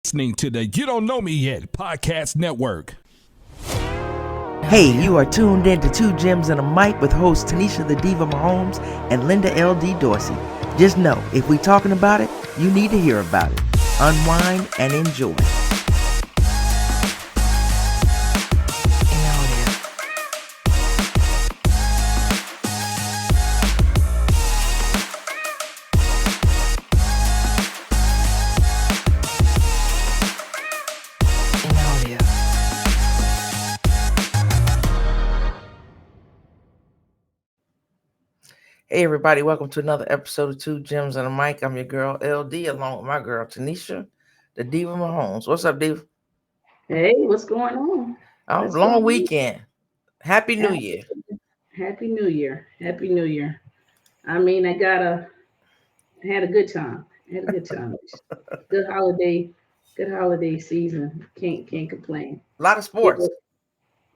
Listening to the You Don't Know Me Yet podcast network. Hey, you are tuned in to Two Gems and a Mic with hosts Tanisha the Diva Mahomes and Linda L.D. Dorsey. Just know, if we talking about it, you need to hear about it. Unwind and enjoy. Hey everybody, welcome to another episode of Two Gems and a Mic. I'm your girl LD along with my girl Tanisha, the Diva Mahomes. What's up, Diva? Hey, what's going on? Long weekend. Happy New Year. Happy New Year. Happy New Year. I mean, I had a good time. Good holiday season. Can't complain. A lot of sports.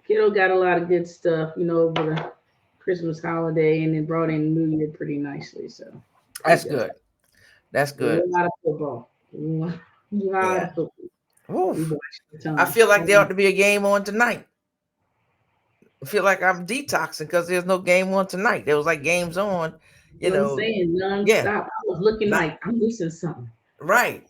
Kiddo got a lot of good stuff, over the Christmas holiday, and then brought in New Year pretty nicely. So that's good. That's good. A lot of football. A lot of football. I feel like there ought to be a game on tonight. I feel like I'm detoxing because there's no game on tonight. There was like games on, you know. What I'm saying nonstop. I was looking like I'm missing something. Right.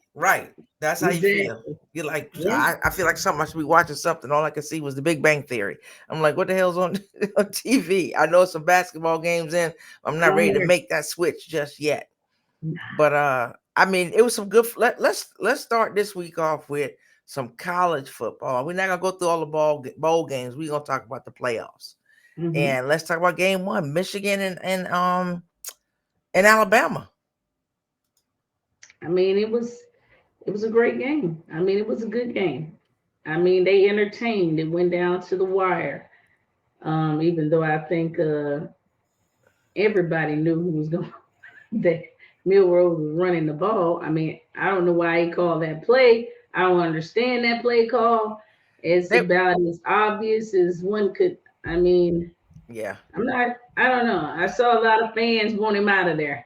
That's how you feel. You're like, I feel like something I should be watching something. All I could see was The Big Bang Theory. I'm like, what the hell's on TV? I know some basketball games in. I'm not ready to make that switch just yet. But I mean, it was some good. Let's start this week off with some college football. We're not gonna go through all the bowl games. We're gonna talk about the playoffs, and let's talk about game one, Michigan and Alabama. I mean, it was a great game. I mean, it was a good game. I mean, they entertained. It went down to the wire. Even though I think everybody knew who was going that Milrose was running the ball. I mean, I don't know why he called that play. I don't understand that play call. It's about as obvious as one could. I mean, yeah. I don't know. I saw a lot of fans want him out of there.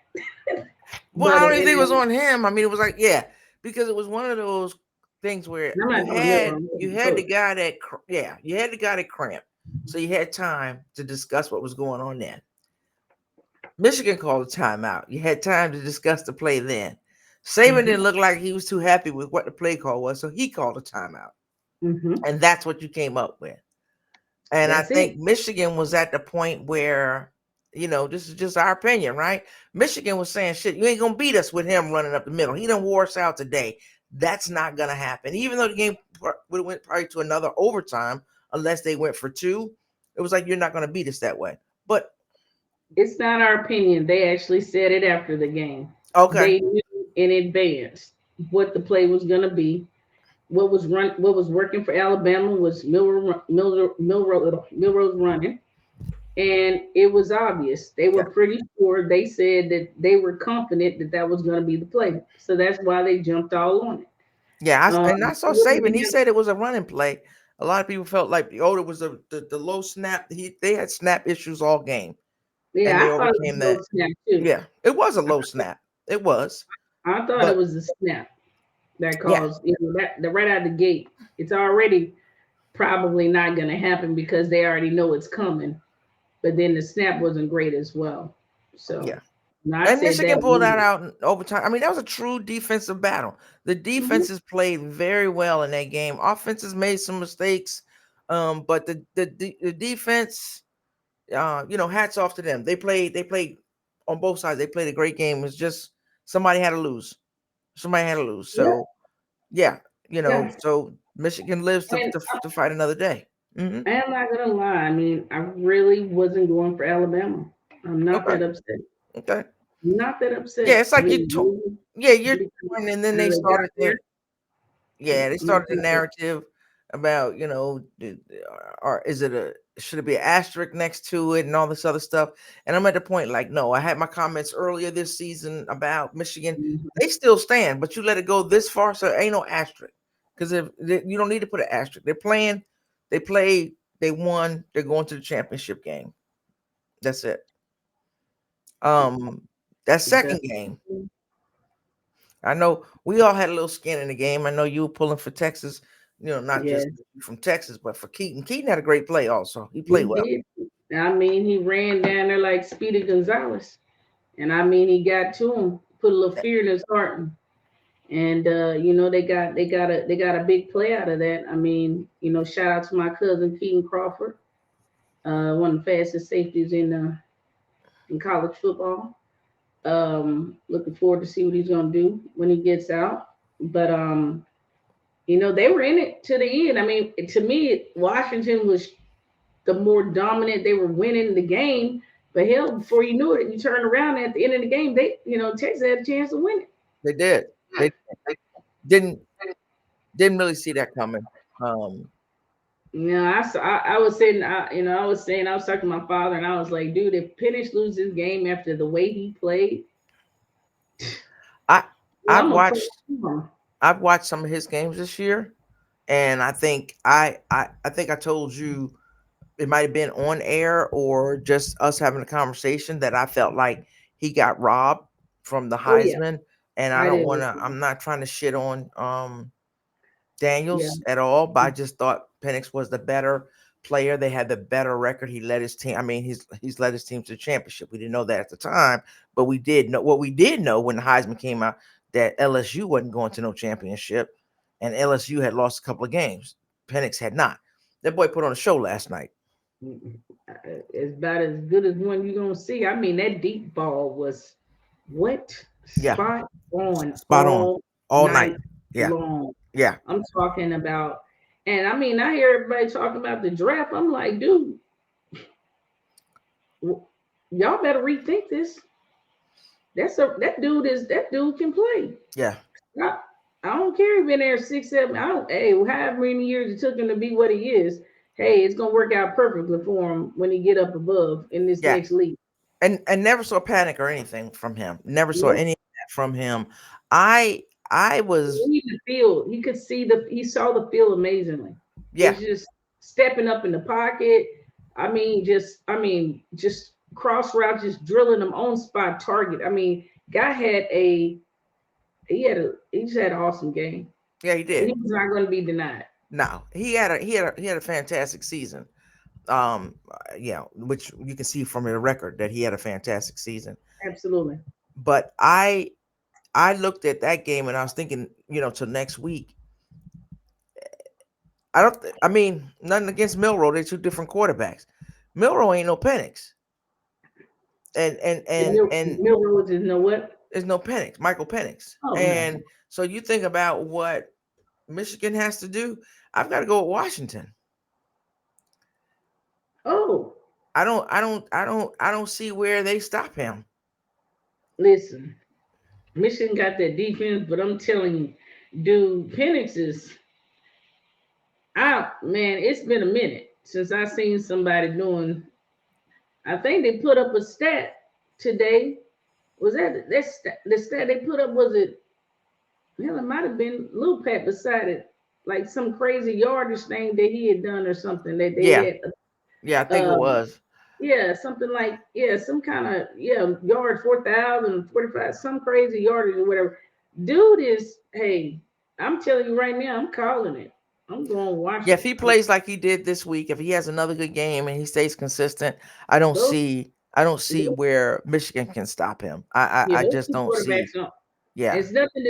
Well, I don't even think it was on him. I mean, it was like, because it was one of those things where you had the guy that cramped. So you had time to discuss what was going on then. Michigan called a timeout. You had time to discuss the play then. Saban didn't look like he was too happy with what the play call was, so he called a timeout. And that's what you came up with. And I think Michigan was at the point where, this is just our opinion, right? Michigan was saying, shit, you ain't going to beat us with him running up the middle. He done wore us out today. That's not going to happen. Even though the game would have went probably to another overtime, unless they went for two, it was like, you're not going to beat us that way. But it's not our opinion. They actually said it after the game. Okay. They knew in advance what the play was going to be. What was working for Alabama was Milrose running, and it was obvious. They were pretty sure. They said that they were confident that was going to be the play, so that's why they jumped all on it. Yeah, I saw Saban. He said it was a running play. A lot of people felt like, it was the low snap. They had snap issues all game. Yeah, I thought it was a low snap too. Yeah, it was a low snap. It was. I thought it was a snap that caused that right out of the gate. It's already probably not going to happen because they already know it's coming. But then the snap wasn't great as well. So and Michigan pulled that out in overtime. I mean, that was a true defensive battle. The defenses played very well in that game. Offenses made some mistakes, but the defense, hats off to them. They played on both sides. They played a great game. It's just somebody had to lose. So so Michigan lives to fight another day. I'm not gonna lie. I mean, I really wasn't going for Alabama. I'm not that upset. Okay. Not that upset. Yeah, it's like you're torn, and then they started there. Yeah, they started the narrative about, or should it be an asterisk next to it and all this other stuff. And I'm at the point like, no, I had my comments earlier this season about Michigan. They still stand, but you let it go this far, so ain't no asterisk. Because you don't need to put an asterisk. They're playing, they played, they won, they're going to the championship game. That's it. That second game, I know we all had a little skin in the game. I know you were pulling for Texas, not just from Texas, but for Keaton. Keaton had a great play also. He played well. Did. I mean, he ran down there like Speedy Gonzalez. And I mean, he got to him, put a little fear in his heart. And they got a big play out of that. I mean, shout out to my cousin Keaton Crawford, one of the fastest safeties in college football. Looking forward to see what he's gonna do when he gets out. But they were in it to the end. I mean, to me, Washington was the more dominant. They were winning the game. But hell, before you knew it, you turned around at the end of the game. Texas had a chance to win it. They did. They didn't really see that coming. I was saying, I was talking to my father, and I was like, dude, if Penix loses this game after the way he played, I've watched some of his games this year, and I think I told you it might have been on air or just us having a conversation that I felt like he got robbed from the Heisman, and I'm not trying to shit on Daniels at all, but I just thought Penix was the better player. They had the better record. He led his team. I mean, he's led his team to the championship. We didn't know that at the time, but we did know what we did know when the Heisman came out, that LSU wasn't going to no championship, and LSU had lost a couple of games. Penix had not. That boy put on a show last night. It's about as good as one you're gonna see. I mean, that deep ball was spot on all night. Yeah. Long. Yeah. I'm talking about, and I mean, I hear everybody talking about the draft. I'm like, dude, y'all better rethink this. That dude can play. Yeah. I don't care if been there 6, 7. However many years it took him to be what he is. Hey, it's gonna work out perfectly for him when he get up above in this next league. And never saw panic or anything from him. Never saw any of that from him. I was. The field. He could see he saw the field amazingly. Yeah. He's just stepping up in the pocket. I mean, just cross route, just drilling them on spot target. I mean, guy he just had an awesome game. Yeah, he did. He's not going to be denied. No, he had a fantastic season. Which you can see from the record that he had a fantastic season. Absolutely. But I looked at that game and I was thinking, till next week. Nothing against Milroe. They're two different quarterbacks. Milroe ain't no Penix. And Milroe is no what? There's no Penix, Michael Penix. So you think about what Michigan has to do. I've got to go with Washington. Oh. I don't see where they stop him. Listen, Michigan got that defense, but I'm telling you, dude, Penix is out, man. It's been a minute since I seen somebody doing. I think they put up a stat today. Was that the stat they put up? Was it? Well, it might have been Lil Pat beside it, like some crazy yardage thing that he had done or something that they had. Yeah, I think it was. Yeah, something like some kind of yard 4,000, 45, some crazy yardage or whatever. Dude is, hey, I'm telling you right now, I'm calling it. I'm going to watch. Yeah, if he plays like he did this week, if he has another good game and he stays consistent, I don't see where Michigan can stop him. I just don't see. Yeah, it's nothing.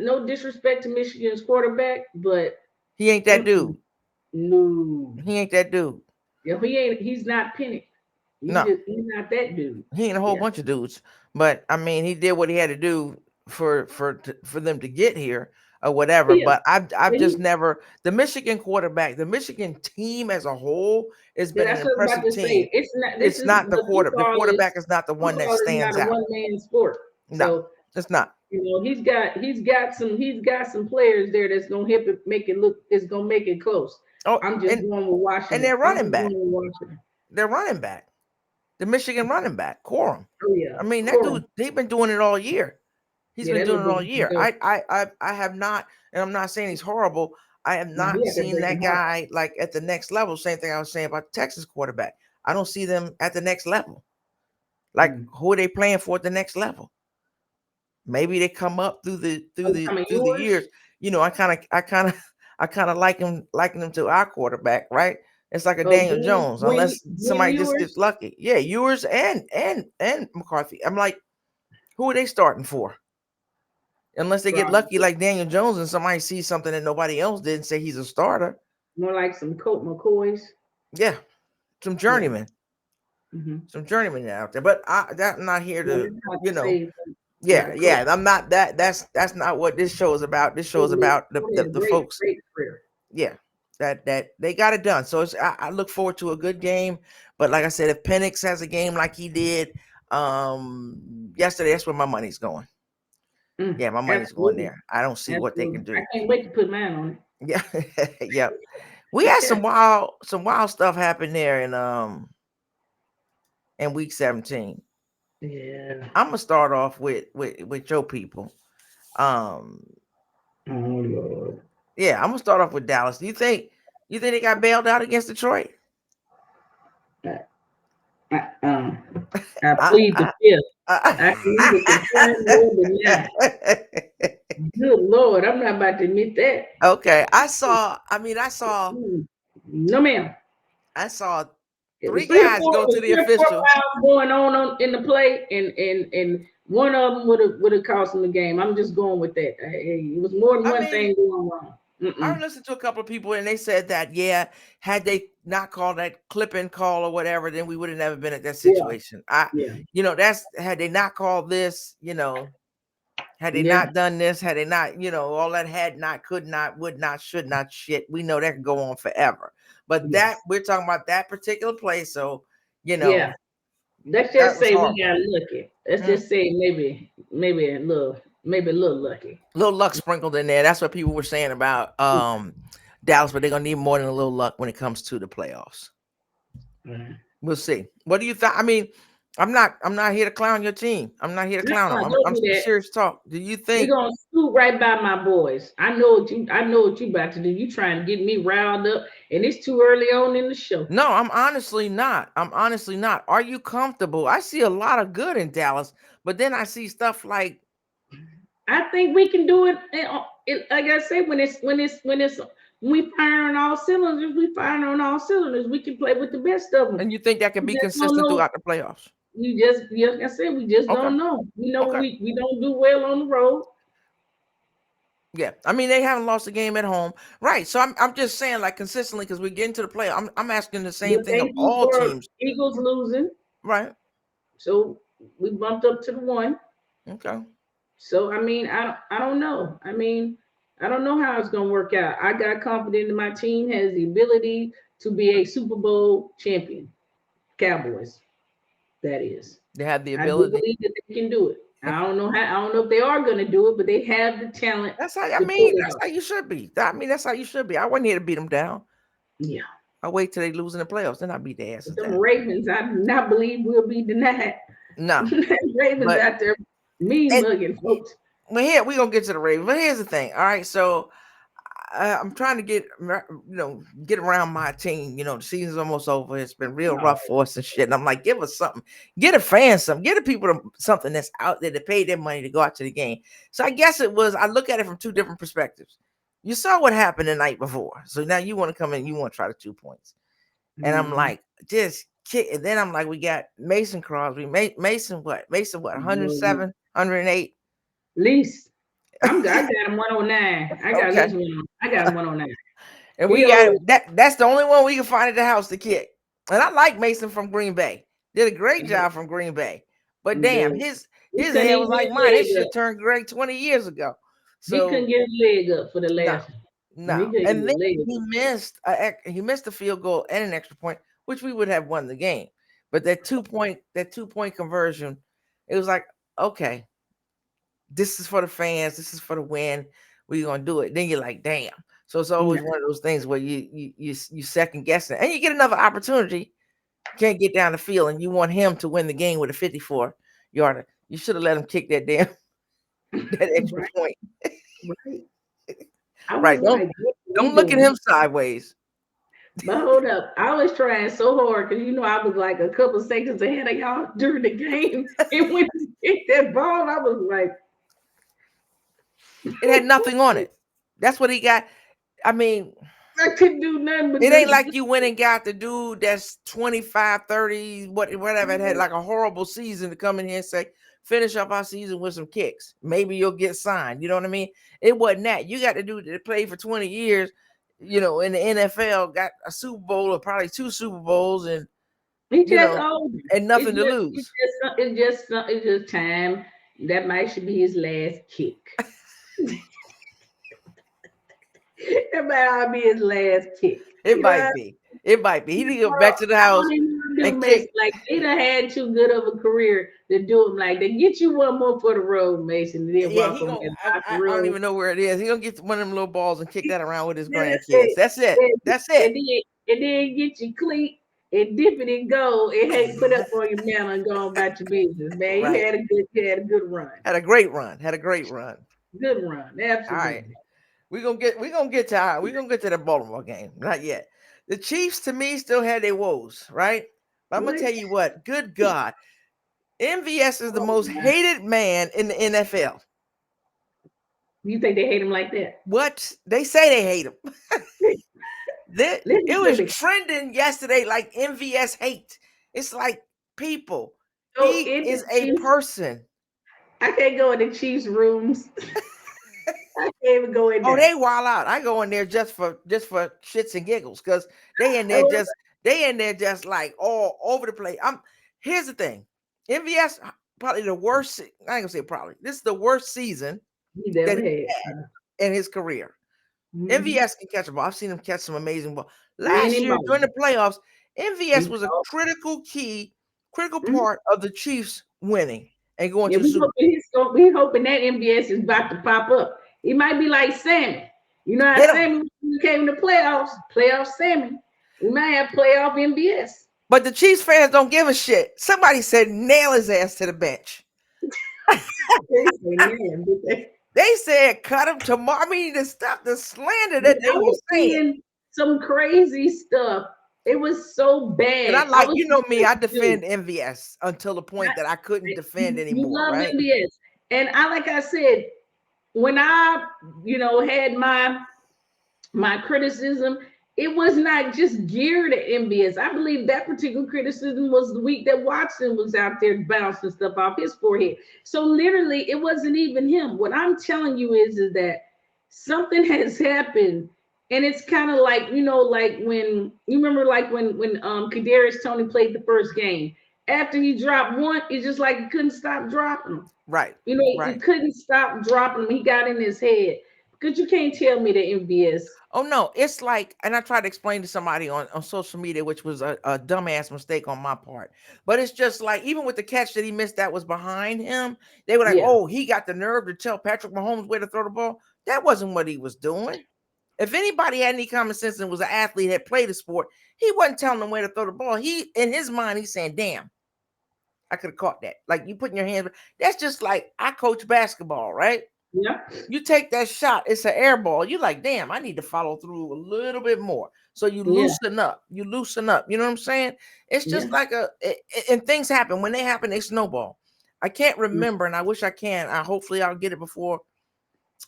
No disrespect to Michigan's quarterback, but he ain't that dude. No, he ain't that dude. Yeah, he ain't. He's not Penix. He's not that dude. He ain't a whole bunch of dudes, but I mean, he did what he had to do for them to get here or whatever. Yeah. But I've just never the Michigan quarterback, the Michigan team as a whole has been an impressive team. It's not the quarterback is not the one that stands out. One man sport. No, it's not. He's got some players there that's gonna make it close. Oh, I'm just going with Washington. And their running back. Their running back. The Michigan running back, Corum. Oh yeah. I mean, that dude, they've been doing it all year. He's been doing it all year. I have not, and I'm not saying he's horrible. I have not seen that guy like at the next level. Same thing I was saying about the Texas quarterback. I don't see them at the next level. Like who are they playing for at the next level? Maybe they come up through the years. You know, I kind of liking them to our quarterback, right? It's like a Daniel Jones, unless somebody just gets lucky. Yeah, Ewers and McCarthy. I'm like, who are they starting for? Unless they get lucky like Daniel Jones and somebody sees something that nobody else did and say he's a starter. More like some Colt McCoys. Yeah, some journeymen. Mm-hmm. Some journeymen out there. But I'm not here to, you know. Yeah. I'm not that. That's not what this show is about. This show is about the folks. Great career. Yeah, that they got it done. So I look forward to a good game. But like I said, if Penix has a game like he did yesterday, that's where my money's going. Yeah, my money's going there. I don't see what they can do. I can't wait to put mine on it. Yeah, yeah. We had some wild stuff happen there in week 17. Yeah. I'm gonna start off with your people. Oh Lord. Yeah, I'm gonna start off with Dallas. Do you think they got bailed out against Detroit? I plead the fifth. I can Good Lord, I'm not about to admit that. Okay, I saw. No, ma'am. I saw 3 guys go to the official. Going on in the play, and one of them would have cost them the game. I'm just going with that. It was more than one thing going wrong. I listened to a couple of people and they said that, yeah, had they not called that clipping call or whatever, then we would have never been at that situation. You know, that's had they not called this, you know, had they not done this, had they not, you know, all that had not, could not, would not, should not shit, we know that could go on forever. But that we're talking about that particular play. So, you know, let's just say we got lucky. Let's just say maybe a little lucky. A little luck sprinkled in there. That's what people were saying about Dallas, but they're gonna need more than a little luck when it comes to the playoffs. We'll see. What do you think? I mean, I'm not here to clown your team. I'm not here to clown them. I'm serious talk. Do you think you're gonna scoot right by my boys? I know what you about to do. You trying to get me riled up, and it's too early on in the show. No, I'm honestly not. Are you comfortable? I see a lot of good in Dallas, but then I see stuff like I think we can do it. Like I said, when we fire on all cylinders, we can play with the best of them. And you think that can be consistent throughout the playoffs? Like I said, we just don't know. We know we don't do well on the road. Yeah, I mean they haven't lost a game at home, right? So I'm just saying, like consistently, because we get into the play. I'm asking the same thing of all teams. Eagles losing, right? So we bumped up to the 1. Okay. So I mean, I don't know. I mean, I don't know how it's gonna work out. I got confident in my team has the ability to be a Super Bowl champion. Cowboys, that is. They have the ability. I believe that they can do it. I don't know if they are going to do it, but they have the talent. That's how that's how you should be. That's how you should be. I wasn't here to beat them down. Yeah. I wait till they lose in the playoffs, then I beat their asses down. The Ravens, I do not believe will be denied. No. Ravens out there mugging folks. Well, here we're gonna get to the Ravens. But here's the thing. All right, so I'm trying to get around my team. You know, the season's almost over. It's been real rough for us and shit. And I'm like, give us something. Get a fan something. Get the people something that's out there to pay their money to go out to the game. So I guess I look at it from 2 different perspectives. You saw what happened the night before. So now you want to come in, you want to try the 2 points. And I'm like, just kick. And then I'm like, we got Mason Crosby. Mason what? 107, 108? Least. I got him 109. I got him 109. And we got that's the only one we can find at the house to kick. And I like Mason from Green Bay. Did a great job from Green Bay. But damn, his head was like mine. It should turned gray 20 years ago. So he couldn't get his leg up for the last. No. And then he missed a field goal and an extra point, which we would have won the game. But that 2-point conversion, it was like, okay, this is for the fans. This is for the win. We're gonna do it. Then you're like, damn. So it's always one of those things where you second guessing, and you get another opportunity. Can't get down the field, and you want him to win the game with a 54-yarder. You should have let him kick that damn that extra point. Right. Don't look at him sideways. But hold up, I was trying so hard because I was like a couple seconds ahead of y'all during the game, and when he hit that ball, I was like, It had nothing on it. That's what he got. I mean, I couldn't do nothing but it ain't like you went and got the dude that's 25, 30, whatever. It had like a horrible season to come in here and say, finish up our season with some kicks. Maybe you'll get signed. You know what I mean? It wasn't that. You got the dude that played for 20 years, in the NFL, got a Super Bowl or probably 2 Super Bowls, and he just old and nothing to lose. It's just time. That might should be his last kick. That might be his last kick. It might be. It might be. He need to go back to the house and kick. Like they done had too good of a career to do him like they get you one more for the road, Mason. And then walk I don't even know where it is. He gonna get one of them little balls and kick that around with his grandkids. That's it. That's it. And then get your cleat and dip it and go and hey, put up on your mantle and go on about your business, man. Right. He had a good run. Had a great run. Good run. Absolutely. All right. We're gonna get to the Baltimore game. Not yet. The Chiefs, to me, still had their woes, right? But I'm gonna tell you what, good God, MVS is the most hated man in the NFL. You think they hate him like that? What? They say they hate him. It was trending yesterday like MVS hate. It's like people. He is a person. I can't go in the Chiefs rooms. I can't even go in there. Oh, they wild out. I go in there just for shits and giggles because they in there just like all over the place. Here's the thing. MVS probably the worst. I ain't gonna say probably. This is the worst season he never had in his career. Mm-hmm. MVS can catch a ball. I've seen him catch some amazing ball. Last year during the playoffs, MVS was a critical part of the Chiefs winning and going to the Super Bowl. We're hoping that MVS is about to pop up. He might be like Sammy. You know how Sammy came to playoff Sammy. We might have playoff MVS. But the Chiefs fans don't give a shit. Somebody said nail his ass to the bench. They said cut him tomorrow. I mean, to stop the slander that they were saying. Some crazy stuff. It was so bad. And I defend MVS until the point that I couldn't defend anymore. You love right? MVS. And like I said, when I, had my criticism, it was not just geared at MVS. I believe that particular criticism was the week that Watson was out there bouncing stuff off his forehead. So literally, it wasn't even him. What I'm telling you is that something has happened, and it's kind of like like when you remember, like when Kadarius Toney played the first game. After he dropped one, it's just like he couldn't stop dropping them. Right. He couldn't stop dropping them. He got in his head. Because you can't tell me that MVS. Oh, no. It's like, and I tried to explain to somebody on social media, which was a dumbass mistake on my part. But it's just like, even with the catch that he missed that was behind him, they were like, oh, he got the nerve to tell Patrick Mahomes where to throw the ball. That wasn't what he was doing. If anybody had any common sense and was an athlete, had played the sport, he wasn't telling them where to throw the ball. In his mind, he's saying, damn, I could have caught that. Like you putting your hands. That's just like I coach basketball, right? Yeah. You take that shot, it's an air ball. You're like, damn, I need to follow through a little bit more. So you loosen up. You know what I'm saying? It's just like and things happen. When they happen, they snowball. I can't remember, and I wish I can. Hopefully I'll get it before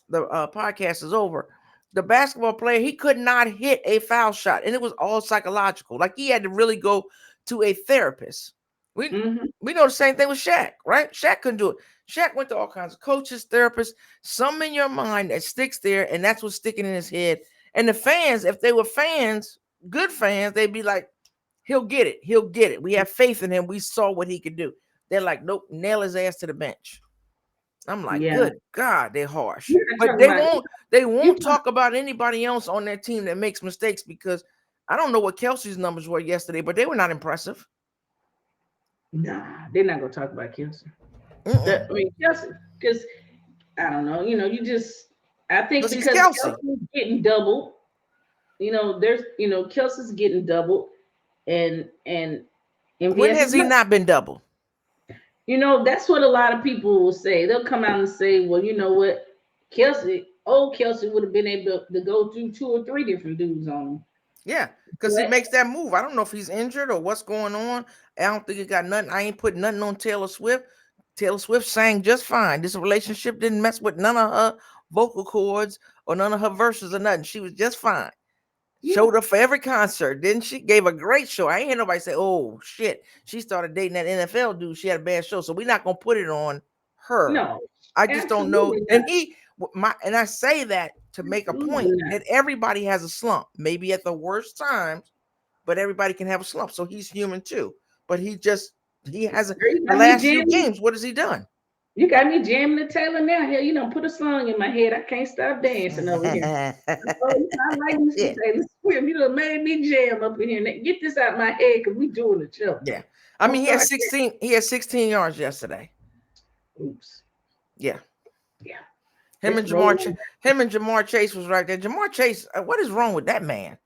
the podcast is over. The basketball player, he could not hit a foul shot, and it was all psychological. Like he had to really go to a therapist. We know the same thing with Shaq, right? Shaq couldn't do it. Shaq went to all kinds of coaches, therapists, something in your mind that sticks there, and that's what's sticking in his head. And the fans, if they were fans, good fans, they'd be like, he'll get it. He'll get it. We have faith in him. We saw what he could do. They're like, nope, nail his ass to the bench. I'm like, good God, they're harsh. But they won't talk about anybody else on their team that makes mistakes, because I don't know what Kelsey's numbers were yesterday, but they were not impressive. Nah, they're not gonna talk about Kelsey. Kelsey, because I don't know. I think because Kelsey's getting doubled. Kelsey's getting doubled, and when has he not been doubled? That's what a lot of people will say. They'll come out and say, well, you know what, Kelsey would have been able to go through 2 or 3 different dudes on him. Yeah, because he makes that move. I don't know if he's injured or what's going on. I don't think he got nothing. I ain't put nothing on Taylor Swift. Taylor Swift sang just fine. This relationship didn't mess with none of her vocal cords or none of her verses or nothing. She was just fine. Yeah. Showed up for every concert, didn't she? Gave a great show. I ain't hear nobody say, "Oh shit, she started dating that NFL dude. She had a bad show." So we're not gonna put it on her. No, I just don't know. absolutely not. And I say that to make a point Absolutely not. that everybody has a slump, maybe at the worst times, but everybody can have a slump. So he's human too. But he hasn't. Girl, you The got me last few jamming. games, what has he done? You got me jamming the Taylor now. Hell, you know, put a song in my head. I can't stop dancing over here. Oh, I like Mr. Yeah. Taylor Swift. You done made me jam up in here. Now, get this out of my head because we doing the show. Yeah. I mean, he had 16. He had 16 yards yesterday. Oops. Yeah. Yeah. Him and Jamar Chase was right there. Jamar Chase, what is wrong with that man?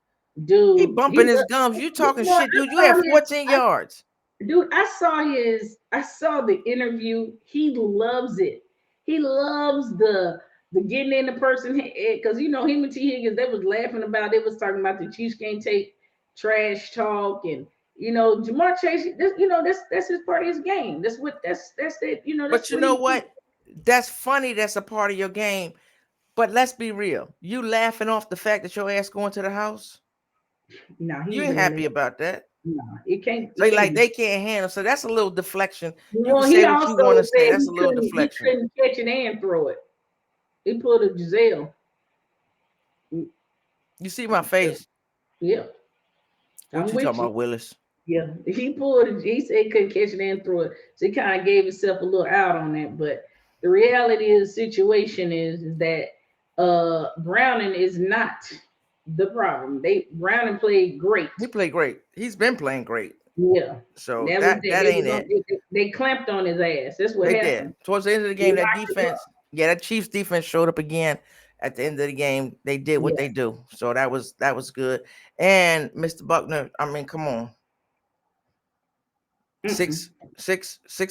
Dude, He bumping his gums. You talking shit, dude. You had 14 yards. Dude, I saw the interview. He loves it. He loves the getting in the person head because you know him and T. Higgins, they was laughing about. They was talking about the Chiefs can't take trash talk, and you know Jamar Chase. That's his part of his game. That's it. You know. But you know what? That's funny. That's a part of your game. But let's be real. You laughing off the fact that your ass going to the house? No, you ain't happy about that. No, it can't. They can't handle. So that's a little deflection. Well, you can say what you want to say. That's a little deflection. He couldn't catch it and throw it. He pulled a Giselle. You see my face? Yeah. What you talking about, Willis? Yeah, he said he couldn't catch it and throw it. So he kind of gave himself a little out on that. But the reality of the situation is that Browning is not the problem. Browning played great. He played great. He's been playing great. Yeah. So that ain't it. They clamped on his ass. That's what happened. Did. Towards the end of the game, that defense, that Chiefs defense showed up again. At the end of the game, they did what they do. So that was good. And Mr. Buckner, I mean, come on. Six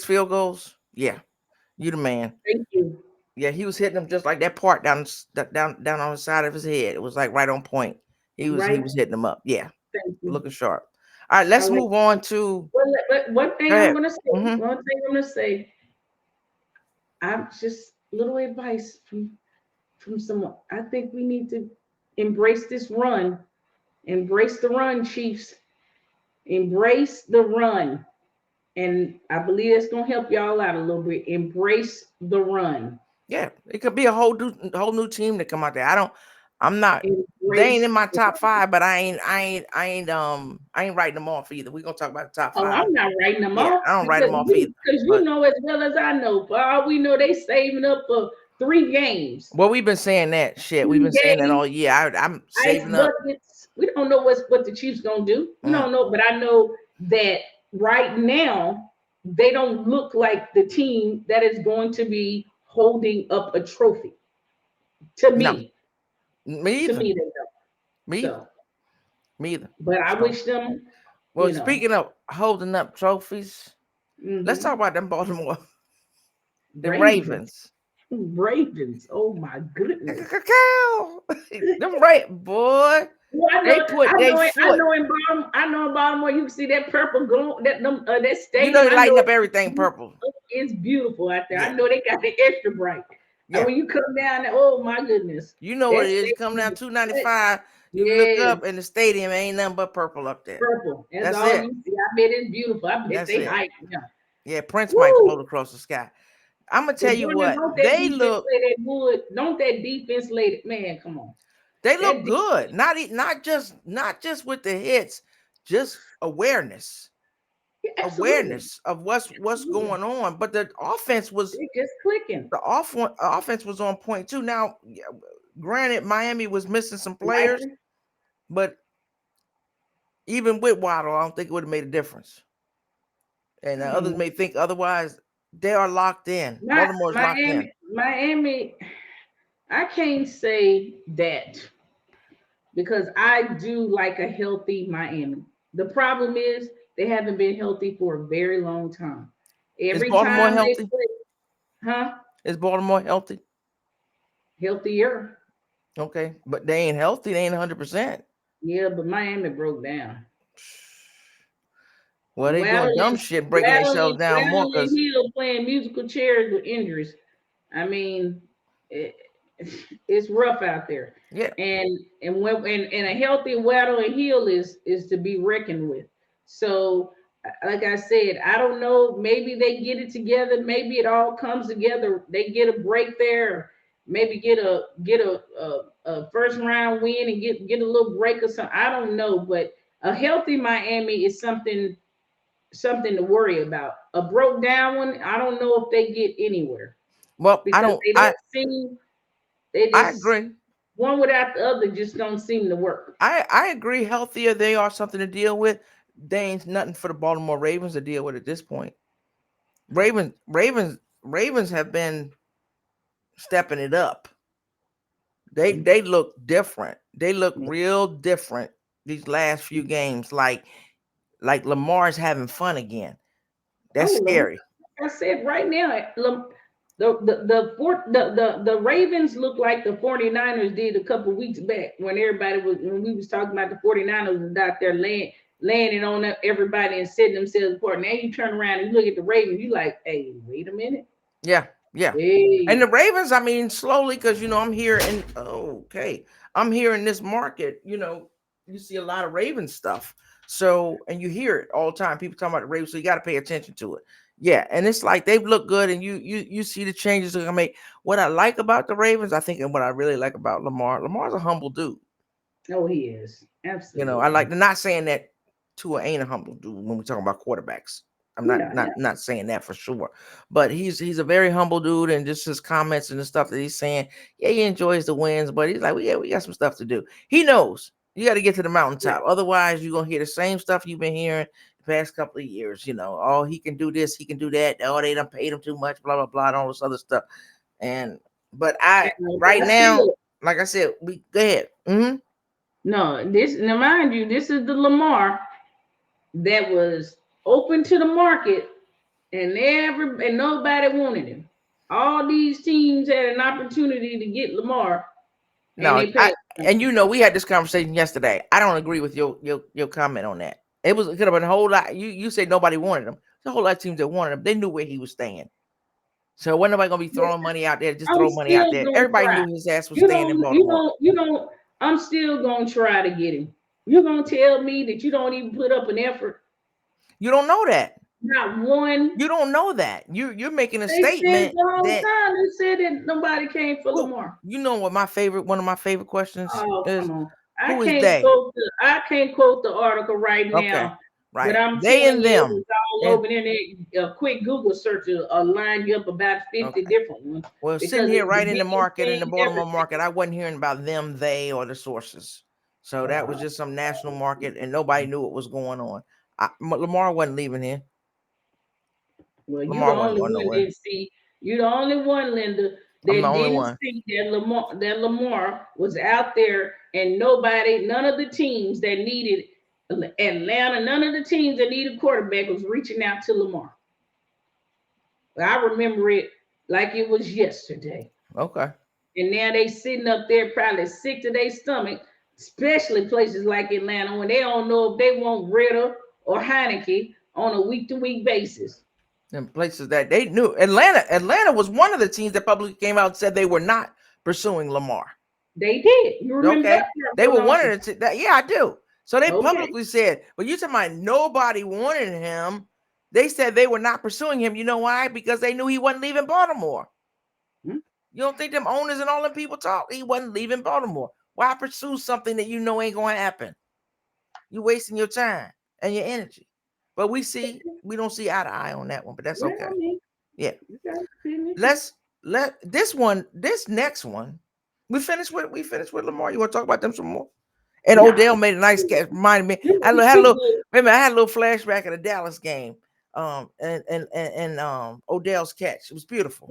field goals. Yeah, you the man. Thank you. Yeah, he was hitting them just like that part down on the side of his head. It was like right on point. He was hitting them up. Yeah, looking sharp. All right, let's move on to. One thing I'm gonna say. Mm-hmm. One thing I'm gonna say. I'm just little advice from someone. I think we need to embrace this run. Embrace the run, Chiefs. Embrace the run. And I believe it's gonna help y'all out a little bit. Embrace the run. Yeah, it could be a whole new team to come out there. I'm not. They ain't in my top 5, but I ain't writing them off either. We're gonna talk about the top 5. I'm not writing them off. I don't write them off either. Because you know as well as I know, for all we know, they saving up for 3 games. Well, we've been saying that shit. We've been saying that all year. I'm saving up. We don't know what the Chiefs gonna do. We don't know, but I know that right now they don't look like the team that is going to be holding up a trophy. To me. No. Me either. To me, they don't. Me either. But I wish them. Well, speaking of holding up trophies, let's talk about them Baltimore. The Ravens. Ravens. Oh my goodness. Them boy. Well, I know in Baltimore you can see that purple glow. That stadium. You know they lighting up everything purple. It's beautiful out there. Yeah. I know they got the extra bright. Yeah. And when you come down there, oh my goodness. You know what it is. You come down 295, you look up and the stadium ain't nothing but purple up there. Purple. That's all it. You see. I bet it's beautiful. I bet they hype. Yeah, Prince might float across the sky. I'm gonna tell you what, they look. Don't that defense lay it, man? Come on. They look good. Not just with the hits, just awareness. Yeah, awareness of what's going on. But the offense was just clicking. The offense was on point too. Now, granted, Miami was missing some players, but even with Waddle, I don't think it would have made a difference. And others may think otherwise. They are locked in. Baltimore's locked in. Miami, I can't say that because I do like a healthy Miami. The problem is they haven't been healthy for a very long time. Every is Baltimore time healthy? Is Baltimore healthy? Healthier. Okay, but they ain't healthy. They ain't 100%. Yeah, but Miami broke down. Well, they doing dumb shit, breaking themselves down more because playing musical chairs with injuries. I mean, it's rough out there. Yeah. And a healthy Waddle and Hill is to be reckoned with. So like I said, I don't know. Maybe they get it together. Maybe it all comes together. They get a break there. Maybe get a first round win and get a little break or something. I don't know, but a healthy Miami is something to worry about. A broke down one, I don't know if they get anywhere. Well, Because they I just agree. one without the other just don't seem to work. I agree. Healthier, they are something to deal with. They ain't nothing for the Baltimore Ravens to deal with at this point. Ravens have been stepping it up. They look different. They look real different these last few games. Like Lamar's having fun again. That's scary. Like I said right now, the Ravens look like the 49ers did a couple weeks back when we was talking about the 49ers was out there landing on everybody and setting themselves apart. Now you turn around and you look at the Ravens, you like, hey, wait a minute. Yeah. Hey. And the Ravens, I mean, slowly, because I'm here I'm here in this market, you see a lot of Ravens stuff. So, and you hear it all the time. People talking about the Ravens, so you got to pay attention to it. Yeah, and it's like they've looked good, and you see the changes they're gonna make. What I like about the Ravens, I think, and what I really like about Lamar's a humble dude. Oh, he is. Absolutely. I like, not saying that Tua ain't a humble dude when we talk about quarterbacks. I'm not saying that for sure, but he's a very humble dude, and just his comments and the stuff that he's saying, yeah, he enjoys the wins, but he's like, well, yeah, we got some stuff to do. He knows you got to get to the mountaintop, otherwise you're gonna hear the same stuff you've been hearing the past couple of years. Oh, he can do this, he can do that. Oh, they done paid him too much, blah blah blah, and all this other stuff. But right now, like I said, we go ahead. Mm-hmm. No, now mind you, this is the Lamar that was open to the market, and nobody wanted him. All these teams had an opportunity to get Lamar. We had this conversation yesterday. I don't agree with your comment on that. It could have been a whole lot. You said nobody wanted him. There's a whole lot of teams that wanted him. They knew where he was staying. So wasn't nobody gonna be throwing money out there? Just throw money out there. Everybody knew his ass was staying in Baltimore. I'm still gonna try to get him. You're gonna tell me that you don't even put up an effort? You don't know that. Not one. You don't know that. You're making a statement. Said the whole time they said that nobody came for Lamar. You know what one of my favorite questions is? Come on. Who is they? I can't quote the article right now. Okay. Right. But I'm they and them. It was all over there. A quick Google search will line you up about 50 different ones. Well, sitting here right in the market, in the Baltimore market, I wasn't hearing about them, they, or the sources. So that was just some national market, and nobody knew what was going on. Lamar wasn't leaving here. Well, you're the only one didn't see. You're the only one, Linda, that didn't see that Lamar was out there, and none of the teams that needed Atlanta, none of the teams that needed quarterback was reaching out to Lamar. I remember it like it was yesterday. Okay. And now they sitting up there probably sick to their stomach, especially places like Atlanta, when they don't know if they want Ritter or Heineke on a week-to-week basis. And places that they knew. Atlanta was one of the teams that publicly came out and said they were not pursuing Lamar. They did. You remember that? They were one of the yeah, I do. So they publicly said, but you talking about nobody wanted him. They said they were not pursuing him. You know why? Because they knew he wasn't leaving Baltimore. You don't think them owners and all them people talk? He wasn't leaving Baltimore. Why pursue something that you know ain't going to happen? You're wasting your time and your energy. But we don't see eye to eye on that one, but that's okay. Yeah. This next one. We finished with Lamar. You want to talk about them some more? And Odell made a nice catch. Reminded me. I had a little flashback of the Dallas game. And Odell's catch. It was beautiful.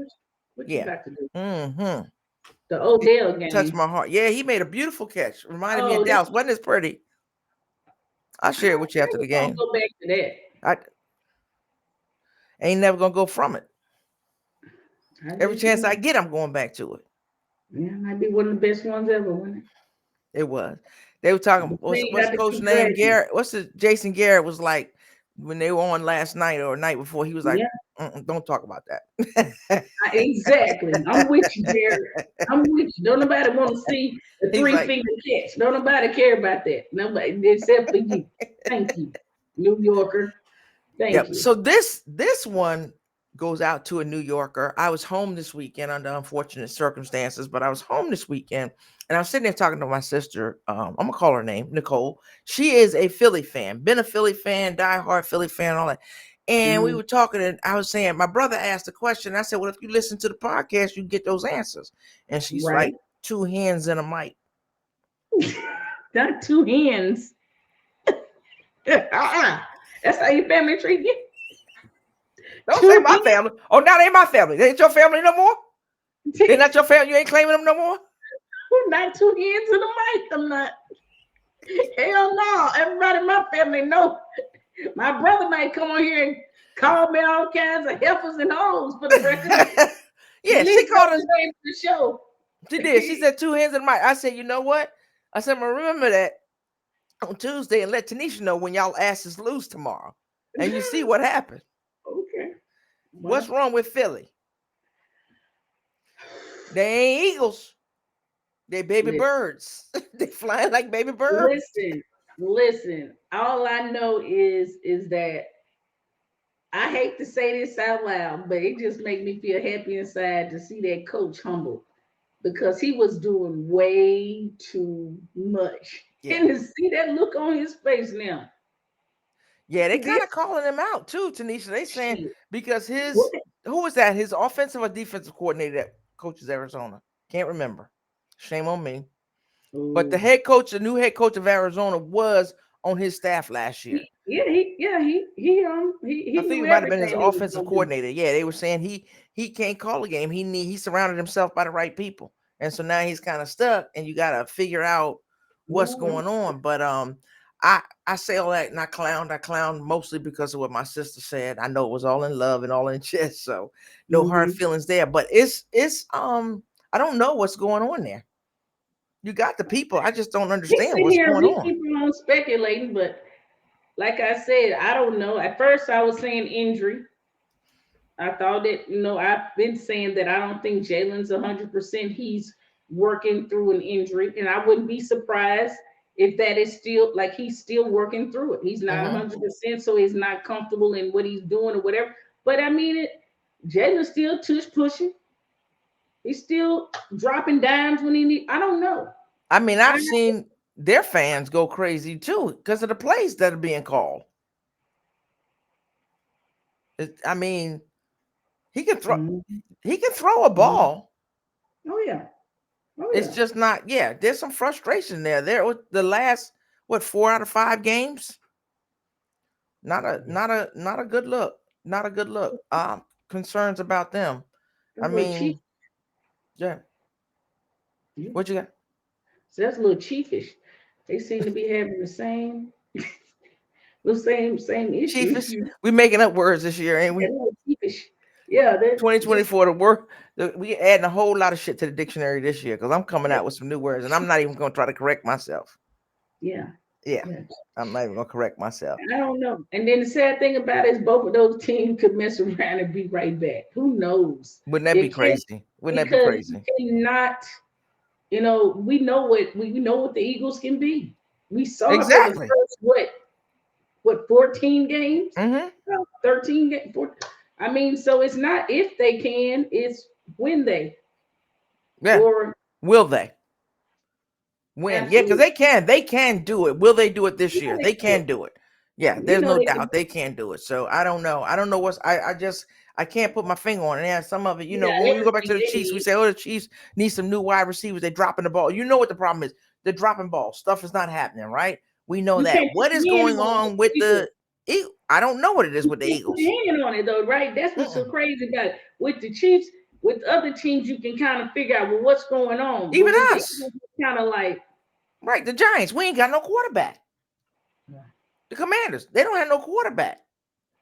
What you about to do? Mm-hmm. The Odell game touched my heart. Yeah, he made a beautiful catch. Reminded me of Dallas. Wasn't this pretty? I'll share it with you after the game. Go back to that. I ain't never gonna go from it. Every chance I get, I'm going back to it. Yeah, might be one of the best ones ever, wasn't it? It was. They were talking. What's the coach name? Garrett. Jason Garrett was like, when they were on last night or night before, he was like, don't talk about that. Exactly. I'm with you, Jared. I'm with you. Don't nobody want to see the three-finger catch. Don't nobody care about that. Nobody except for you. Thank you, New Yorker. Thank you. So this one goes out to a New Yorker. I was home this weekend under unfortunate circumstances, but I was home this weekend and I was sitting there talking to my sister. I'm gonna call her name, Nicole. She is a Philly fan, been a Philly fan, diehard Philly fan, all that. And we were talking, and I was saying, my brother asked a question. I said, well, if you listen to the podcast, you get those answers. And she's like, 2 hands and a mic. Not 2 hands. That's how your family treat you. Don't say my family. Oh, now they ain't my family. They ain't your family no more? They're not your family. You ain't claiming them no more? Not 2 hands in the mic. I'm not. Hell no. Everybody in my family know. My brother might come on here and call me all kinds of heifers and hoes for the record. Yeah, she called us the show. She did. She said 2 hands in the mic. I said, you know what? I said, well, remember that on Tuesday and let Tanisha know when y'all asses lose tomorrow. And you see what happened. Okay. Well, what's wrong with Philly? They ain't eagles. They baby birds. They flying like baby birds. Listen. All I know is that I hate to say this out loud, but it just makes me feel happy inside to see that coach humble because he was doing way too much. Yeah. And to see that look on his face now. Yeah, they kind of calling him out too, Tanisha. They saying because who was that? His offensive or defensive coordinator that coaches Arizona? Can't remember. Shame on me. Ooh. But the new head coach of Arizona was on his staff last year. He I think it might have been his offensive coordinator. Yeah, they were saying he can't call a game. He surrounded himself by the right people. And so now he's kind of stuck and you got to figure out what's going on. But I say all that and I clowned mostly because of what my sister said. I know it was all in love and all in jest, so no hard feelings there. But it's I don't know what's going on there. You got the people. I just don't understand what's going on. We keep on speculating, but like I said, I don't know. At first, I was saying injury. I thought that, I've been saying that I don't think Jalen's 100%. He's working through an injury, and I wouldn't be surprised if that is still like he's still working through it. He's not 100%, so he's not comfortable in what he's doing or whatever. But I mean, Jalen's still tush pushing. He's still dropping dimes when he needs. I don't know. I mean, I've seen their fans go crazy too because of the plays that are being called. I mean, he can throw. He can throw a ball. Oh yeah. It's just not. Yeah, there's some frustration there. There was the last 4 out of 5 games. Not a good look. Not a good look. Concerns about them. I mean, yeah. What you got? So that's a little chiefish. They seem to be having the same issues. Chiefish. We making up words this year, ain't we? Chiefish. Yeah. 2024 the word. We adding a whole lot of shit to the dictionary this year because I'm coming out with some new words and I'm not even going to try to correct myself. Yeah. I'm not even going to correct myself. I don't know. And then the sad thing about it is both of those teams could mess around and be right back. Who knows? Wouldn't that be crazy? Wouldn't that be crazy? Cannot, we know what the Eagles can be. We saw exactly for the first 14 games, 13 games. I mean, so it's not if they can, it's when they. Yeah. Or will they? When? Absolutely. Yeah, because they can do it. Will they do it this year? They can do it. Yeah, there's no doubt they can do it. So I don't know. I don't know what's I can't put my finger on it. Yeah, some of it, when we go back to the Chiefs, we say, the Chiefs need some new wide receivers. They're dropping the ball. You know what the problem is? They're dropping balls. Stuff is not happening, right? We know that. What is going on with the Eagles? I don't know what it is with the Eagles. Put your hand on it though, right? That's what's so crazy about it. With the Chiefs, with other teams, you can kind of figure out what's going on. Even us, kind of like right. The Giants, we ain't got no quarterback. The Commanders, they don't have no quarterback.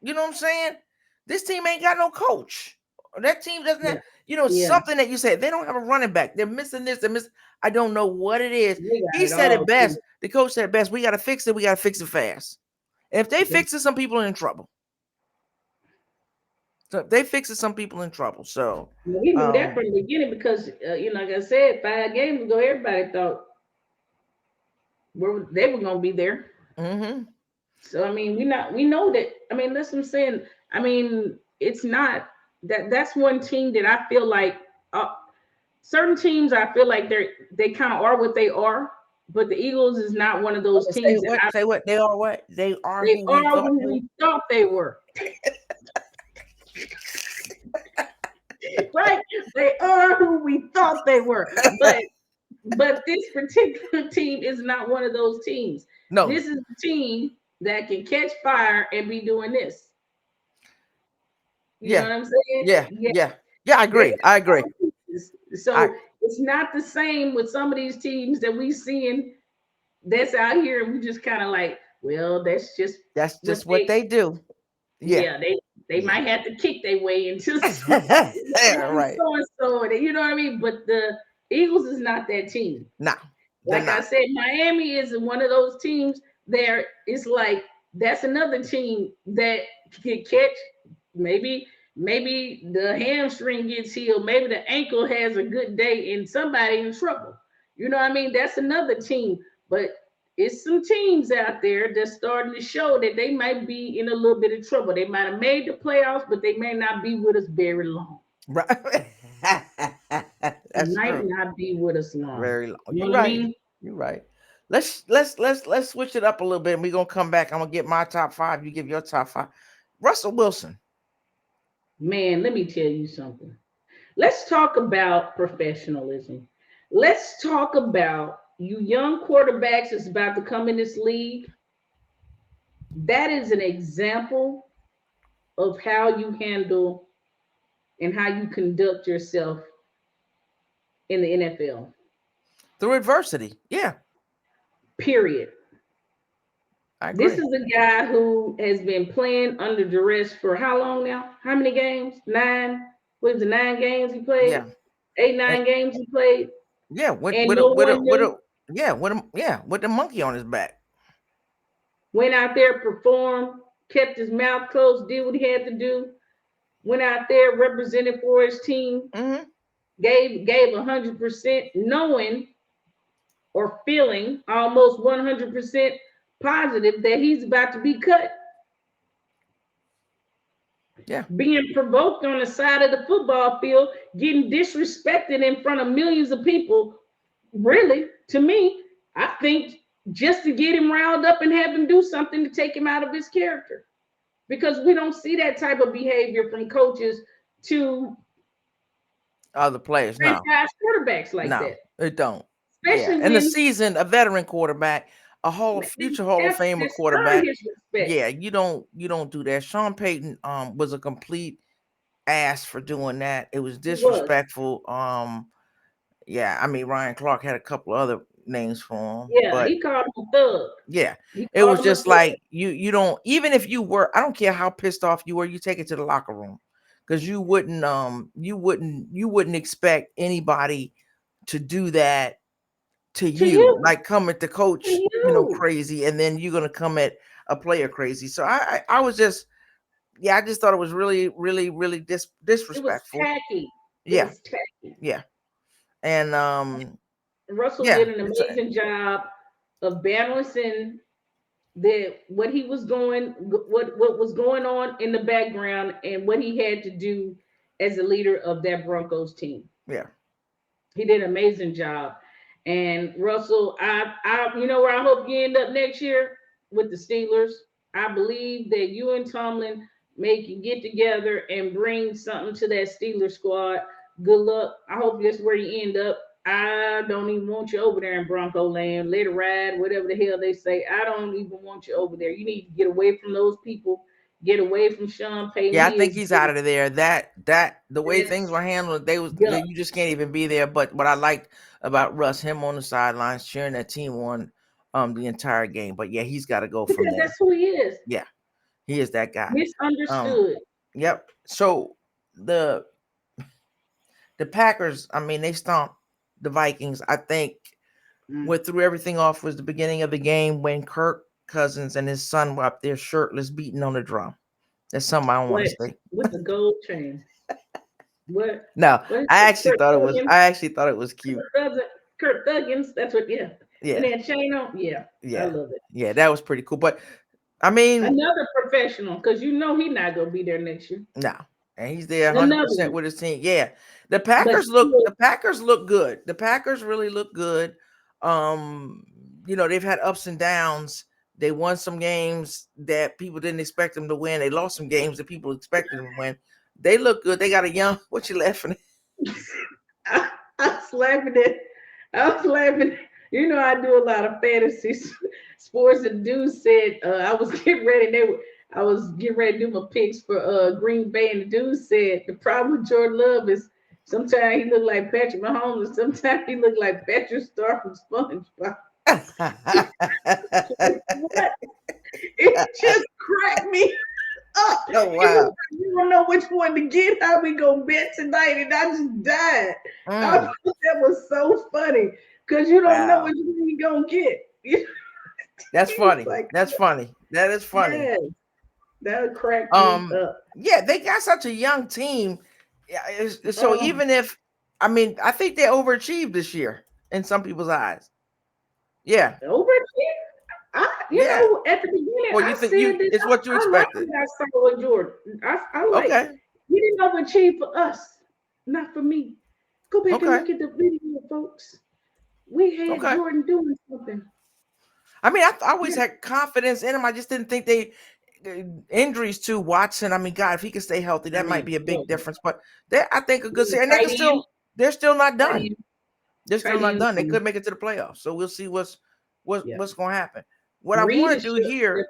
You know what I'm saying? This team ain't got no coach. That team doesn't have, something that you said. They don't have a running back. They're missing this. I don't know what it is. He said it best. The coach said it best. We got to fix it. We got to fix it fast. If they fix it, some people are in trouble. So they fix it, some people in trouble. So we knew that from the beginning because like I said, 5 games ago, everybody thought they were going to be there. Mm-hmm. So I mean, we know that. I mean, that's what I'm saying. I mean, it's not that's one team that I feel like certain teams I feel like they kind of are what they are, but the Eagles is not one of those teams. Say what they are. What they are. They are who we thought they were. Right? They are who we thought they were. But this particular team is not one of those teams. No, this is the team that can catch fire and be doing this. You know what I'm saying? Yeah. I agree. So it's not the same with some of these teams that we seeing that's out here, and we just kind of like, well, that's just what they do. Yeah, they might have to kick their way into right. So you know what I mean? But the Eagles is not that team. No. Like I said, Miami is one of those teams there. It's like that's another team that can catch maybe the hamstring gets healed, maybe the ankle has a good day and somebody in trouble. You know what I mean? That's another team. But it's some teams out there that's starting to show that they might be in a little bit of trouble. They might have made the playoffs, but they may not be with us very long. Right. That's might not be with us long. Very long. You're right. I mean? You're right. Let's switch it up a little bit, and we're gonna come back. I'm gonna get my top 5. You give your top 5. Russell Wilson. Man, let me tell you something. Let's talk about professionalism. Let's talk about you young quarterbacks that's about to come in this league. That is an example of how you handle and how you conduct yourself in the NFL. Through adversity. Yeah. Period. This is a guy who has been playing under duress for how long now? How many games? 9? What was it, 9 games he played? Yeah. 8, 9 games he played. Yeah, with the monkey on his back. Went out there, performed, kept his mouth closed, did what he had to do. Went out there, represented for his team. Mm-hmm. Gave 100%, knowing or feeling almost 100% positive that he's about to be cut. Yeah. Being provoked on the side of the football field, getting disrespected in front of millions of people. Really, to me, I think just to get him riled up and have him do something to take him out of his character. Because we don't see that type of behavior from coaches to other players. No. Quarterbacks like that. It don't. Especially in the season, a veteran quarterback, future Hall of Famer quarterback. Yeah, you don't do that. Sean Payton was a complete ass for doing that. It was disrespectful. Yeah, I mean Ryan Clark had a couple of other names for him. Yeah, but he called him a thug. Yeah, it was just like you don't, even if you were, I don't care how pissed off you were, you take it to the locker room, because you wouldn't expect anybody to do that to you, like come at the coach, crazy, and then you're gonna come at a player crazy. So I was just, I just thought it was really, really, really disrespectful. It was tacky. Yeah. And Russell did an amazing job of balancing what was going on in the background and what he had to do as a leader of that Broncos team. Yeah. He did an amazing job. And Russell, I you know where I hope you end up next year? With the Steelers. I believe that you and Tomlin can get together and bring something to that Steelers squad. Good luck. I hope that's where you end up. I don't even want you over there in Bronco land. Let it ride, whatever the hell they say. I don't even want you over there. You need to get away from those people. Get away from Sean Payton. Yeah, I think he's out of there. That the way things were handled, you just can't even be there. But what I liked about Russ, him on the sidelines cheering that team on the entire game. But yeah, he's got to go from there. That's who he is. Yeah, he is that guy. Misunderstood. Yep. So the Packers, I mean, they stomped the Vikings. I think what threw everything off was the beginning of the game when Kirk Cousins and his son were up there shirtless beating on the drum. That's something I don't want to say. With the gold chain. What? No, what I actually thought it was cute. Kurt Thuggins, that's what, yeah. And then chain on, yeah. I love it. Yeah, that was pretty cool. But I mean, another professional, because he's not gonna be there next year. No, and he's there 100% with his team. Yeah, the Packers look good. The Packers really look good. They've had ups and downs. They won some games that people didn't expect them to win. They lost some games that people expected them to win. They look good. They got a young. What you laughing at? I was laughing at. I do a lot of fantasy sports, and dude said I was getting ready. I was getting ready to do my picks for Green Bay, and the dude said the problem with Jordan Love is sometimes he looked like Patrick Mahomes, and sometimes he looked like Patrick Star from SpongeBob. What? It just cracked me up. Oh wow! You don't know which one to get. How we gonna bet tonight? And I just died. I thought that was so funny because you don't know which one you gonna get. That's funny. That's funny. That is funny. Yes. That would crack me up. Yeah, they got such a young team. So even if, I think they overachieved this year in some people's eyes. Yeah. Overachieved? know, at the beginning, well, you think it's what you expected. I saw with Jordan. I like he didn't overachieve for us, not for me. Go back and look at the video, folks. We had Jordan doing something. I always had confidence in him. I just didn't think injuries to Watson. God, if he can stay healthy, that might be a big difference. But I think a good series. And they're still not done. They're still not done. They could make it to the playoffs. So we'll see what's going to happen. What I want to do here,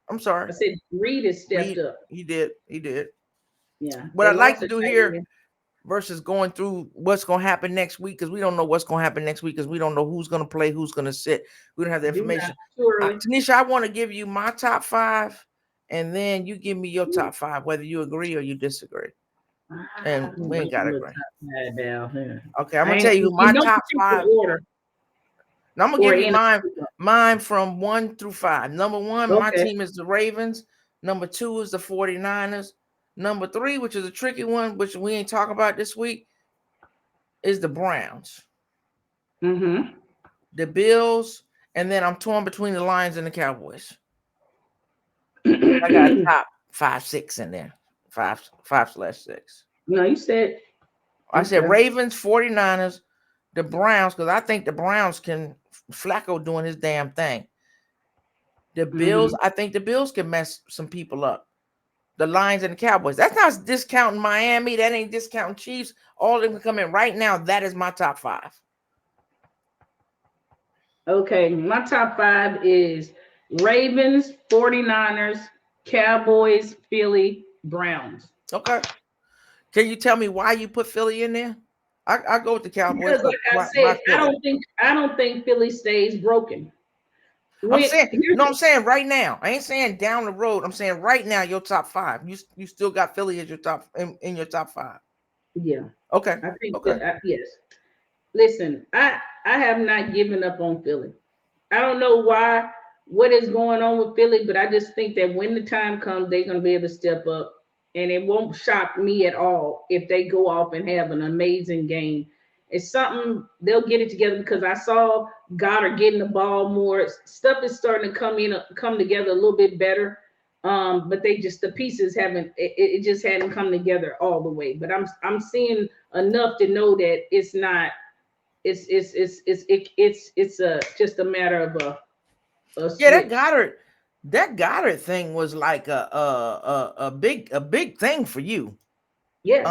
I'm sorry. I said Reed has stepped up. He did. Yeah. What I'd like to do here versus going through what's going to happen next week, because we don't know what's going to happen next week, because we don't know who's going to play, who's going to sit. We don't have the information. Tanisha, I want to give you my top 5, and then you give me your top 5, whether you agree or you disagree. And we ain't got to agree. Okay, I'm going to tell you my top 5. Now I'm gonna give you mine from 1 through 5. Number 1, my team is the Ravens. Number 2 is the 49ers. Number 3, which is a tricky one, which we ain't talking about this week, is the Browns. The Bills, and then I'm torn between the Lions and the Cowboys. I got top 5, 6 in there. 5/6. No, you said. I said Ravens, 49ers, the Browns, because I think the Browns can. Flacco doing his damn thing. The Bills, I think the Bills can mess some people up. The Lions and the Cowboys. That's not discounting Miami. That ain't discounting Chiefs. All of them can come in right now. That is my top 5. Okay, my top 5 is Ravens, 49ers, Cowboys, Philly, Browns. Okay. Can you tell me why you put Philly in there? I go with the Cowboys. Because like I said, I don't think Philly stays broken. I'm saying right now. I ain't saying down the road. I'm saying right now, your top 5. You still got Philly as your top in your top 5. Yeah. Okay. I think yes. Listen, I have not given up on Philly. I don't know what is going on with Philly, but I just think that when the time comes, they're gonna be able to step up. And it won't shock me at all if they go off and have an amazing game. It's something they'll get it together, because I saw Goddard getting the ball more. Stuff is starting to come together a little bit better. But the pieces haven't. It just hadn't come together all the way. But I'm seeing enough to know that it's not. It's just a matter of a switch. That Goddard thing was like a big thing for you. Yes.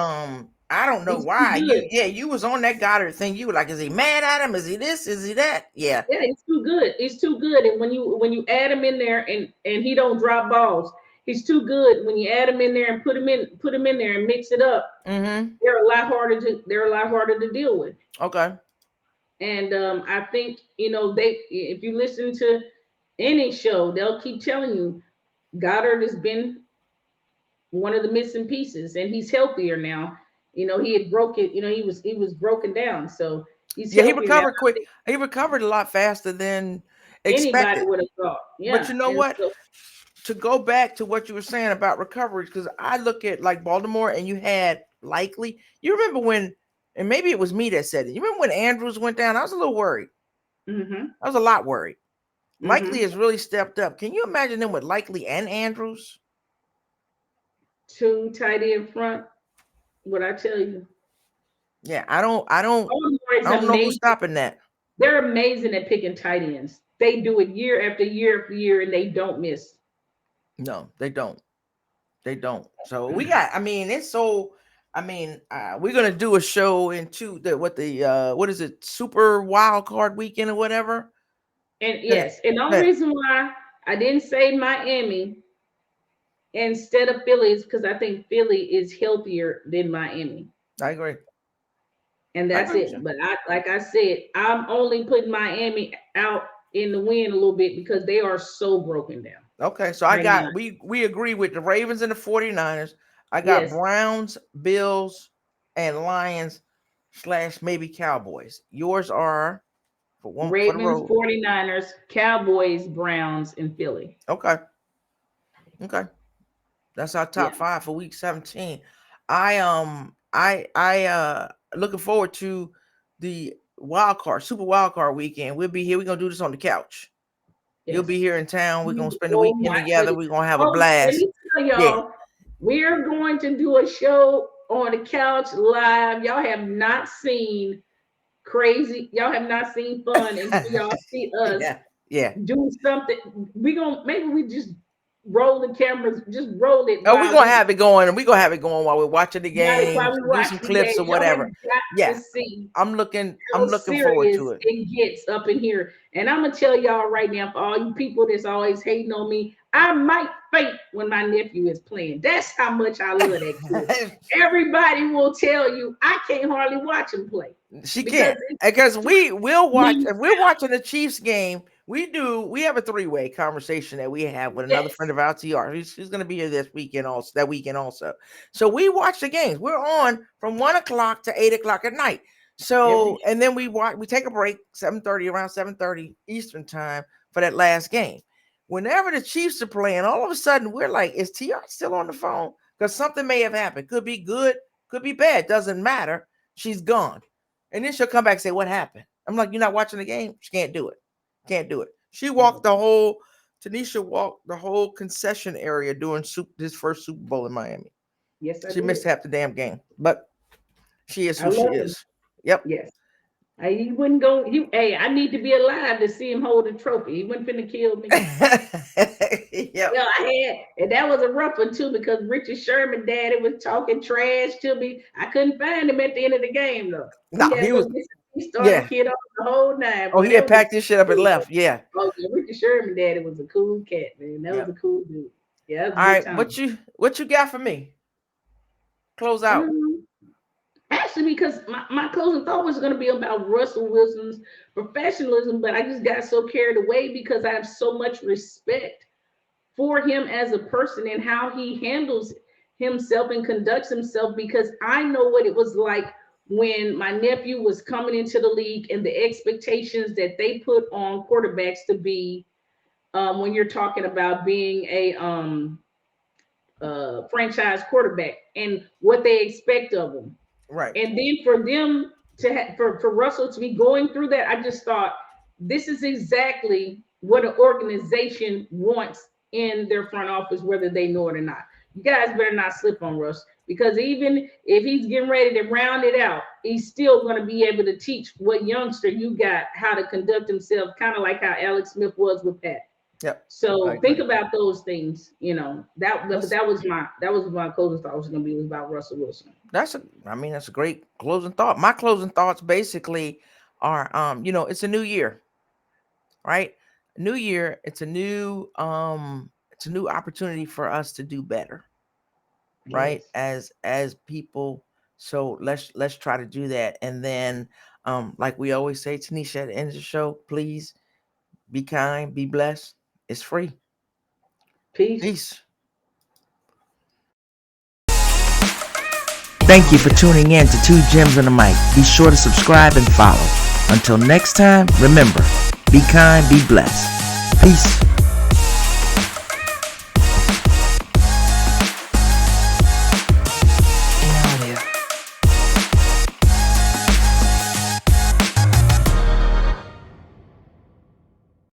I don't know why. You was on that Goddard thing. You were like, is he mad at him? Is he this? Is he that? Yeah. Yeah, it's too good. It's too good. And when you add him in there and he don't drop balls, he's too good. When you add him in there and put him in there and mix it up, they're a lot harder to deal with. Okay. And I think if you listen to any show, they'll keep telling you Goddard has been one of the missing pieces, and he's healthier now. He had broken. He was broken down, so he recovered quick. He recovered a lot faster than, Anybody would have thought. Yeah. But you know what? To go back to what you were saying about recovery, because I look at like Baltimore and you had Likely. You remember when, and maybe it was me that said it. You remember when Andrews went down? I was a little worried. I was a lot worried. Likely has really stepped up. Can you imagine them with Likely and Andrews? 2 tight end front. What I tell you? Yeah, I don't know who's stopping that. They're amazing at picking tight ends. They do it year after year after year, and they don't miss. No, they don't. They don't. So we got. I mean, it's so. I mean, we're gonna do a show into what is it? Super Wild Card Weekend or whatever. And yes, and the only reason why I didn't say Miami instead of Philly is because I think Philly is healthier than Miami. I agree. And that's it. But like I said, I'm only putting Miami out in the wind a little bit because they are so broken down. Okay, so we agree with the Ravens and the 49ers. I got Browns, Bills, and Lions / maybe Cowboys. Yours are for one Ravens, 49ers, Cowboys, Browns, and Philly. Okay. That's our top 5 for week 17. I looking forward to the Super Wild Card Weekend. We'll be here. We're gonna do this on the couch. Yes. You'll be here in town. We're gonna spend the weekend together. We're gonna have a blast. Let me tell y'all, we're going to do a show on the couch live. Y'all have not seen crazy. Y'all have not seen fun until y'all see us do something. Maybe we just roll the cameras, just roll it. Oh, we're gonna have it going, and we're gonna have it going while we're watching the game, do some clips or whatever. Yeah, I'm looking forward to it. It gets up in here, and I'm gonna tell y'all right now, for all you people that's always hating on me, I might faint when my nephew is playing. That's how much I love that kid. Everybody will tell you I can't hardly watch him play. She can't, because we'll watch. If we're watching the Chiefs game, we have a 3-way conversation that we have with another friend of our TR. He's going to be here this weekend also. That weekend also. So we watch the games. We're on from 1 o'clock to 8 o'clock at night. So and then we take a break around 7:30 Eastern time for that last game. Whenever the Chiefs are playing, all of a sudden we're like, is TR still on the phone? Because something may have happened. Could be good, could be bad. Doesn't matter. She's gone. And then she'll come back and say, what happened? I'm like, you're not watching the game? She can't do it. She walked Tanisha walked the whole concession area during this first Super Bowl in Miami. Yes, she missed half the damn game, but she is who she is. Yep. Yes. He wouldn't go. I need to be alive to see him hold a trophy. He wasn't finna kill me. Yep. And that was a rough one too, because Richard Sherman daddy was talking trash to me. I couldn't find him at the end of the game though. No, he started kid off the whole night. Oh, he had packed his shit up and left. Yeah. Oh, Richard Sherman daddy was a cool cat, man. That was a cool dude. Yeah. All right. Time. What you got for me? Close out. Actually, because my closing thought was going to be about Russell Wilson's professionalism, but I just got so carried away because I have so much respect for him as a person and how he handles himself and conducts himself, because I know what it was like when my nephew was coming into the league and the expectations that they put on quarterbacks to be when you're talking about being a franchise quarterback and what they expect of them. Right. And then for them to for Russell to be going through that, I just thought this is exactly what an organization wants in their front office, whether they know it or not. You guys better not slip on Russ, because even if he's getting ready to round it out, he's still going to be able to teach what youngster you got how to conduct himself, kind of like how Alex Smith was with Pat. Yep. So think about those things. You know, that was my closing thought was going to be about Russell Wilson. That's a great closing thought. My closing thoughts basically are, it's a new year, right? New year. It's a new opportunity for us to do better, right? As people. So let's try to do that. And then, like we always say, Tanisha, at the end of the show, please be kind, be blessed. It's free. Peace. Thank you for tuning in to Two Gems on the Mic. Be sure to subscribe and follow. Until next time, remember, Be kind, be blessed. Peace.